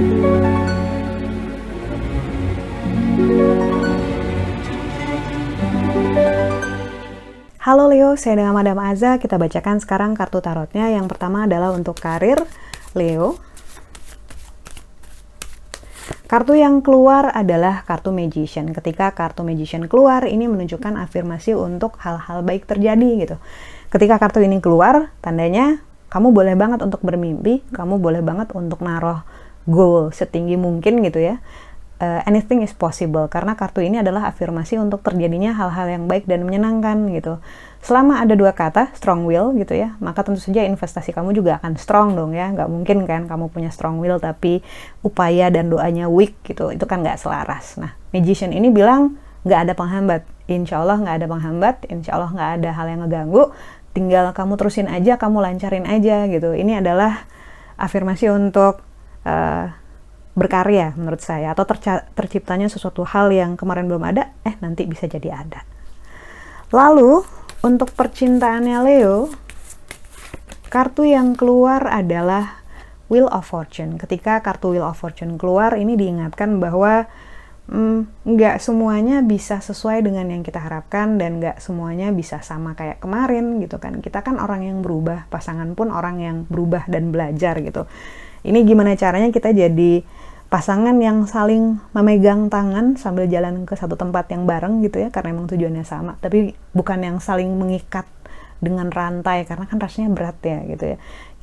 Halo Leo, saya dengan Madam Aza. Kita bacakan sekarang kartu tarotnya. Yang pertama adalah untuk karir Leo. Kartu yang keluar adalah kartu Magician. Ketika kartu Magician keluar, ini menunjukkan afirmasi untuk hal-hal baik terjadi gitu. Ketika kartu ini keluar, tandanya kamu boleh banget untuk bermimpi, kamu boleh banget untuk naruh goal setinggi mungkin gitu ya. Anything is possible, karena kartu ini adalah afirmasi untuk terjadinya hal-hal yang baik dan menyenangkan gitu. Selama ada dua kata, strong will gitu ya, maka tentu saja investasi kamu juga akan strong dong ya. Nggak mungkin kan kamu punya strong will tapi upaya dan doanya weak gitu, itu kan nggak selaras. Nah, Magician ini bilang nggak ada penghambat, insya Allah nggak ada penghambat, insya Allah nggak ada hal yang ngeganggu, tinggal kamu terusin aja, kamu lancarin aja gitu. Ini adalah afirmasi untuk berkarya menurut saya, atau terciptanya sesuatu hal yang kemarin belum ada, nanti bisa jadi ada. Lalu untuk percintaannya Leo, kartu yang keluar adalah Wheel of Fortune. Ketika kartu Wheel of Fortune keluar, ini diingatkan bahwa nggak semuanya bisa sesuai dengan yang kita harapkan, dan nggak semuanya bisa sama kayak kemarin gitu kan. Kita kan orang yang berubah, pasangan pun orang yang berubah dan belajar gitu. Ini gimana caranya kita jadi pasangan yang saling memegang tangan sambil jalan ke satu tempat yang bareng gitu ya, karena emang tujuannya sama, tapi bukan yang saling mengikat dengan rantai, karena kan rasanya berat ya gitu ya.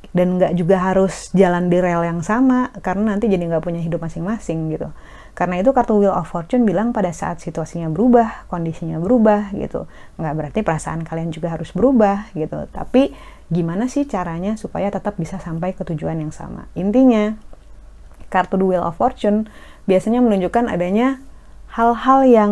Dan nggak juga harus jalan di rel yang sama, karena nanti jadi nggak punya hidup masing-masing gitu. Karena itu kartu Wheel of Fortune bilang pada saat situasinya berubah, kondisinya berubah gitu, nggak berarti perasaan kalian juga harus berubah gitu, tapi gimana sih caranya supaya tetap bisa sampai ke tujuan yang sama. Intinya, kartu The Wheel of Fortune biasanya menunjukkan adanya hal-hal yang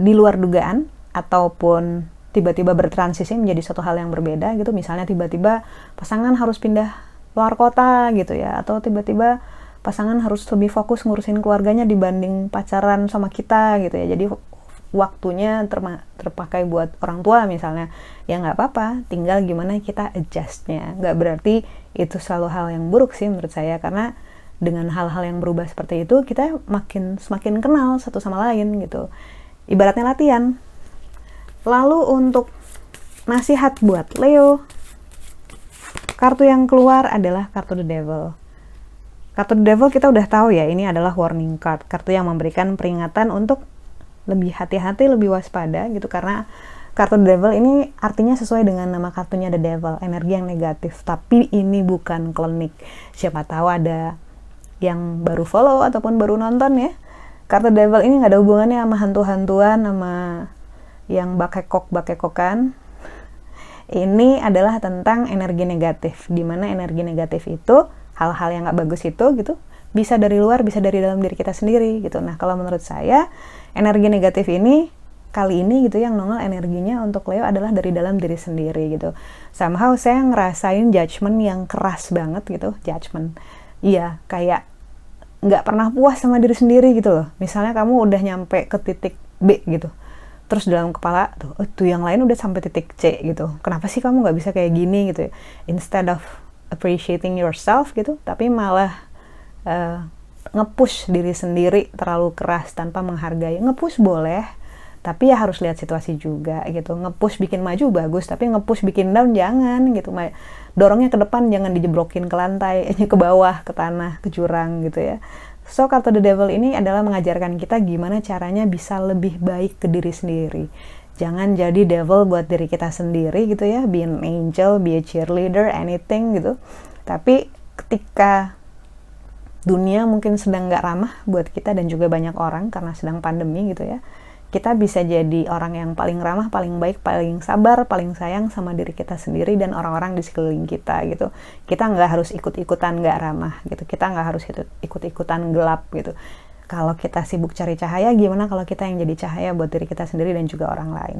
di luar dugaan, ataupun tiba-tiba bertransisi menjadi suatu hal yang berbeda gitu. Misalnya tiba-tiba pasangan harus pindah luar kota gitu ya, atau tiba-tiba pasangan harus lebih fokus ngurusin keluarganya dibanding pacaran sama kita gitu ya. Jadi waktunya terpakai buat orang tua misalnya, ya nggak apa-apa, tinggal gimana kita adjustnya. Nggak berarti itu selalu hal yang buruk sih menurut saya, karena dengan hal-hal yang berubah seperti itu, kita semakin kenal satu sama lain gitu. Ibaratnya latihan. Lalu untuk nasihat buat Leo, kartu yang keluar adalah kartu The Devil. Kartu The Devil kita udah tahu ya, ini adalah warning card, kartu yang memberikan peringatan untuk lebih hati-hati, lebih waspada gitu, karena kartu The Devil ini artinya sesuai dengan nama kartunya The Devil, energi yang negatif. Tapi ini bukan klinik. Siapa tahu ada yang baru follow ataupun baru nonton ya. Kartu Devil ini nggak ada hubungannya sama hantu-hantuan, sama yang bakekok-bakekokan. Ini adalah tentang energi negatif, dimana energi negatif itu, hal-hal yang nggak bagus itu gitu, bisa dari luar, bisa dari dalam diri kita sendiri gitu. Nah, kalau menurut saya, energi negatif ini kali ini gitu yang nongol energinya untuk Leo adalah dari dalam diri sendiri gitu. Somehow saya ngerasain judgment yang keras banget gitu, judgment. Iya, kayak nggak pernah puas sama diri sendiri gitu loh. Misalnya kamu udah nyampe ke titik B gitu, terus dalam kepala tuh yang lain udah sampai titik C gitu. Kenapa sih kamu nggak bisa kayak gini gitu ya? Instead of appreciating yourself gitu, tapi malah nge-push diri sendiri terlalu keras tanpa menghargai. Nge-push boleh, tapi ya harus lihat situasi juga gitu. Nge-push bikin maju bagus, tapi nge-push bikin down jangan gitu. Dorongnya ke depan, jangan dijebrokin ke lantai, ke bawah, ke tanah, ke jurang gitu ya. So, kartu The Devil ini adalah mengajarkan kita gimana caranya bisa lebih baik ke diri sendiri. Jangan jadi devil buat diri kita sendiri gitu ya, be an angel, be a cheerleader, anything gitu. Tapi ketika dunia mungkin sedang nggak ramah buat kita dan juga banyak orang karena sedang pandemi gitu ya, kita bisa jadi orang yang paling ramah, paling baik, paling sabar, paling sayang sama diri kita sendiri dan orang-orang di sekeliling kita gitu. Kita nggak harus ikut-ikutan nggak ramah gitu, kita nggak harus ikut-ikutan gelap gitu. Kalau kita sibuk cari cahaya, gimana kalau kita yang jadi cahaya buat diri kita sendiri dan juga orang lain.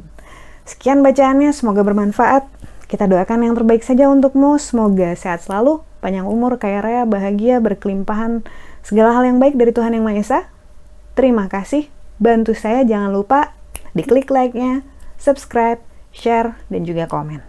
Sekian bacaannya, semoga bermanfaat. Kita doakan yang terbaik saja untukmu, semoga sehat selalu, panjang umur, kaya raya, bahagia, berkelimpahan, segala hal yang baik dari Tuhan Yang Maha Esa. Terima kasih. Bantu saya, jangan lupa diklik like-nya, subscribe, share, dan juga komen.